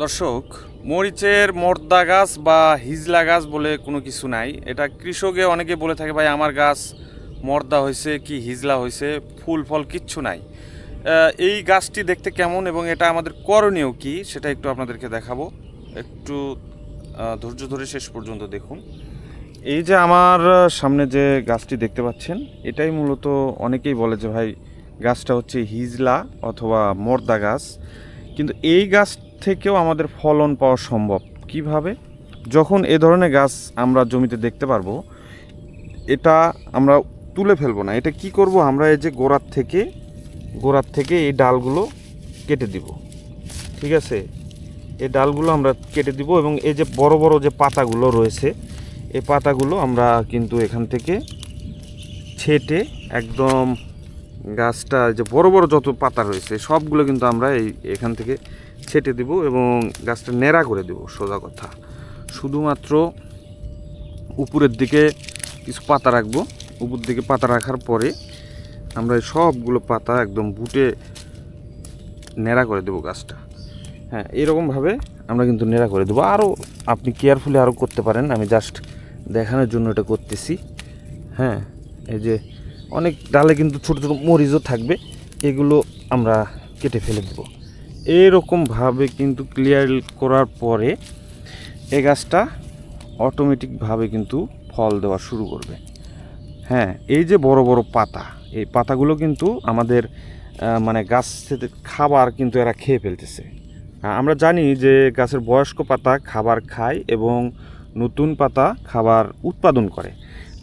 দর্শক, মরিচের মর্দা গাছ বা হিজলা গাছ বলে কোনো কিছু নাই। এটা কৃষকে অনেকে বলে থাকে, ভাই আমার গাছ মর্দা হয়েছে কি হিজলা হয়েছে, ফুল ফল কিচ্ছু নাই। এই গাছটি দেখতে কেমন এবং এটা আমাদের করণীয় কি সেটা একটু আপনাদেরকে দেখাবো। একটু ধৈর্য ধরে শেষ পর্যন্ত দেখুন। এই যে আমার সামনে যে গাছটি দেখতে পাচ্ছেন, এটাই মূলত অনেকেই বলে যে ভাই গাছটা হচ্ছে হিজলা অথবা মর্দা গাছ। কিন্তু এই গাছ থেকেও আমাদের ফলন পাওয়া সম্ভব কিভাবে? যখন এ ধরনের গাছ আমরা জমিতে দেখতে পারবো, এটা আমরা তুলে ফেলবো না। এটা কি করব, আমরা এই যে গোড়ার থেকে এই ডালগুলো কেটে দিব। ঠিক আছে, এই ডালগুলো আমরা কেটে দিব এবং এই যে বড় বড় যে পাতাগুলো রয়েছে, এই পাতাগুলো আমরা কিন্তু এখান থেকে ছেটে একদম গাছটা যে বড় বড় যত পাতা রয়েছে সবগুলো কিন্তু আমরা এখান থেকে ছেটে দিব এবং গাছটা ন্যাড়া করে দেব। সোজা কথা, শুধুমাত্র উপরের দিকে কিছু পাতা রাখবো। উপর দিকে পাতা রাখার পরে আমরা সবগুলো পাতা একদম বুটে ন্যাড়া করে দেবো গাছটা। হ্যাঁ, এরকমভাবে আমরা কিন্তু ন্যাড়া করে দেবো। আরও আপনি কেয়ারফুলি আরও করতে পারেন, আমি জাস্ট দেখানোর জন্য এটা করতেছি। হ্যাঁ, এই যে অনেক ডালে কিন্তু ছোটো ছোটো মরিচও থাকবে, এগুলো আমরা কেটে ফেলে দেব। এরকমভাবে কিন্তু ক্লিয়ার করার পরে এই গাছটা অটোমেটিকভাবে কিন্তু ফল দেওয়া শুরু করবে। হ্যাঁ, এই যে বড় বড় পাতা, এই পাতাগুলো কিন্তু আমাদের মানে গাছ থেকে খাবার কিন্তু এরা খেয়ে ফেলতেছে। আমরা জানি যে গাছের বয়স্ক পাতা খাবার খায় এবং নতুন পাতা খাবার উৎপাদন করে।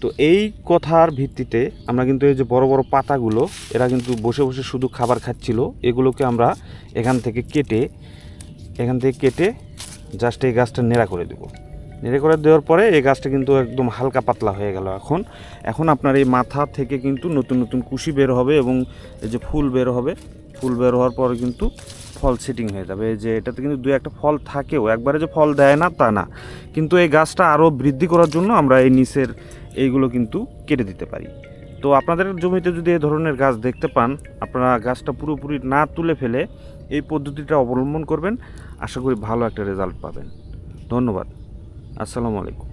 তো এই কথার ভিত্তিতে আমরা কিন্তু এই যে বড় বড় পাতাগুলো এরা কিন্তু বসে বসে শুধু খাবার খাচ্ছিল, এগুলোকে আমরা এখান থেকে কেটে জাস্ট এই গাছটা নেড়া করে দেবো। নেড়ে করে দেওয়ার পরে এই গাছটা কিন্তু একদম হালকা পাতলা হয়ে গেল। এখন আপনার এই মাথা থেকে কিন্তু নতুন নতুন কুশি বের হবে এবং এই যে ফুল বের হবে। ফুল বের হওয়ার পরে কিন্তু ফল সেটিং হয়ে যাবে। এই যে এটাতে কিন্তু দু একটা ফল থাকেও, একবারে যে ফল দেয় না তা না, কিন্তু এই গাছটা আরও বৃদ্ধি করার জন্য আমরা এই নিচের এইগুলো কিন্তু কেটে দিতে পারি। তো আপনাদের জমিতে যদি এই ধরনের গাছ দেখতে পান, আপনারা গাছটা পুরোপুরি না তুলে ফেলে এই পদ্ধতিটা অবলম্বন করবেন, আশা করি ভালো একটা রেজাল্ট পাবেন। ধন্যবাদ। আসসালামু আলাইকুম।